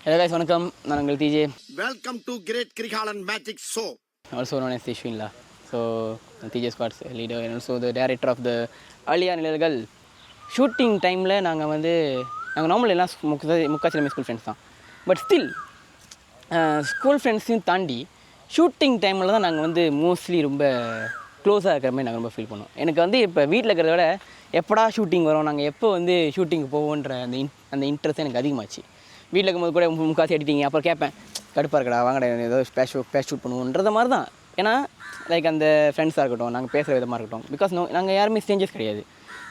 Hello guys, வணக்கம். நான் உங்கள் TJ. Welcome to Great Krigalan Magic Show. Also known as Tishwin La. So, TJ Squad's leader and also the director of the Aliya Nizhalgal shooting டைமில் நாங்கள் normal எல்லாம் முக்காச்சிலமே school friends தான். But still school ஃப்ரெண்ட்ஸையும் தாண்டி shooting டைமில் தான் நாங்கள் mostly ரொம்ப க்ளோஸாக இருக்கிற மாதிரி நாங்கள் ரொம்ப ஃபீல் பண்ணுவோம். எனக்கு இப்போ வீட்டில் இருக்கிறத விட எப்படா ஷூட்டிங் வரும், நாங்கள் எப்போ ஷூட்டிங்கு போவோன்ற அந்த இன்ட்ரெஸ்ட் எனக்கு அதிகமாச்சு. வீட்டில் இருக்கும்போது கூட முக்காசி எடிட்டிங்க அப்புறம் கேட்பேன், கடுப்பாக இருக்கடா வாங்கடா ஏதோ ஸ்பேஷ் ஷூட் பண்ணுவோன்றத மாதிரி தான். ஏன்னா லைக் அந்த ஃப்ரெண்ட்ஸாக இருக்கட்டும், நாங்கள் பேசுகிற விதமாக இருக்கட்டும், பிகாஸ் நாங்கள் யாருமே ஸ்ட்ரேஞ்சர்ஸ் கிடையாது,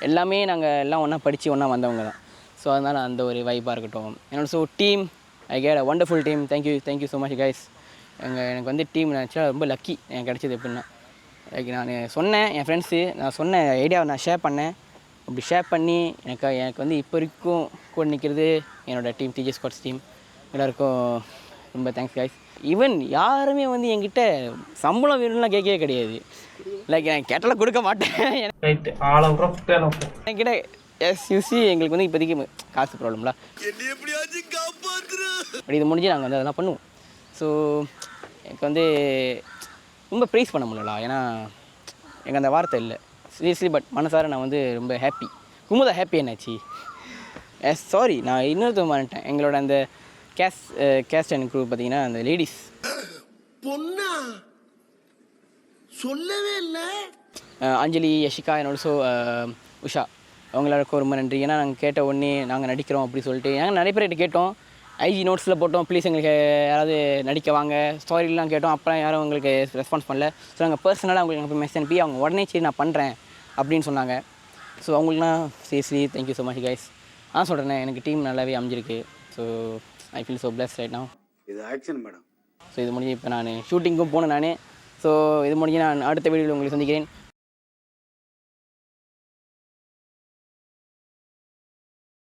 எல்லாமே நாங்கள் எல்லாம் ஒன்றா படித்து ஒன்றா வந்தவங்க தான். ஸோ அதனால் அந்த ஒரு வைப்பாக இருக்கட்டும். என்னோட so team I get a wonderful team. Thank you so much guys. எனக்கு டீம் நினச்சா ரொம்ப லக்கி எனக்கு கிடச்சிது. எப்படின்னா லைக் நான் சொன்னேன், என் ஃப்ரெண்ட்ஸு நான் சொன்ன ஐடியாவை நான் ஷேர் பண்ணேன். அப்படி ஷேர் பண்ணி எனக்கு இப்போ வரைக்கும் கூட நிற்கிறது என்னோடய டீம், TJ Squads டீம். எல்லாருக்கும் ரொம்ப தேங்க்ஸ் கைஸ். ஈவன் யாருமே என்கிட்ட சம்பளம் வேணும்லாம் கேட்கவே கிடையாது. லைக் நான் கேட்டாலும் கொடுக்க மாட்டேன். என்கிட்ட யூசி எங்களுக்கு இப்போதைக்கு காசு ப்ராப்ளம்ல, அப்படி இது முடிஞ்சு நாங்கள் அதெல்லாம் பண்ணுவோம். ஸோ எனக்கு ரொம்ப ப்ரைஸ் பண்ண முடியலா, ஏன்னா எனக்கு அந்த வார்த்தை இல்லை சீரியஸ்லி. பட் மனசார நான் ரொம்ப ஹாப்பி. குமுதா ஹாப்பி என்னாச்சு? சாரி, நான் இன்னொருத்தவங்க பண்ணிட்டேன். எங்களோட அந்த கேஸ்ட் அண்ட் குரூப் பார்த்தீங்கன்னா அந்த லேடிஸ் பொண்ணா சொல்லவே இல்லை. அஞ்சலி, யஷிகா அண்ட் ஆல்சோ உஷா, அவங்களுக்கு ரொம்ப நன்றி. ஏன்னா நாங்கள் கேட்ட உடனே நாங்கள் நடிக்கிறோம் அப்படி சொல்லிட்டு நாங்கள் நிறைய பேர்கிட்ட கேட்டோம். IG நோட்ஸில் போட்டோம், ப்ளீஸ் எங்களுக்கு யாராவது நடிக்க வாங்க, ஸ்டாரிலாம் கேட்டோம். அப்புறம் யாரும் உங்களுக்கு ரெஸ்பான்ஸ் பண்ணல. ஸோ நாங்கள் பர்சனலாக அவங்களுக்கு போய் மெசேஜ் அனுப்பி அவங்க உடனே சரி நான் பண்ணுறேன் அப்படின்னு சொன்னாங்க. ஸோ அவங்களுக்குலாம் seriously thank you so much guys. சொல்கிறேன், எனக்கு டீம் நல்லாவே அமைஞ்சிருக்கு. So I feel so blessed right now. இது ஆக்ஷன் மேடம். ஸோ இது முடிஞ்சு இப்போ நான் ஷூட்டிங்கும் போனேன் நான். ஸோ இது முடிஞ்சு நான் அடுத்த வீடியோவில் உங்களை சந்திக்கிறேன்.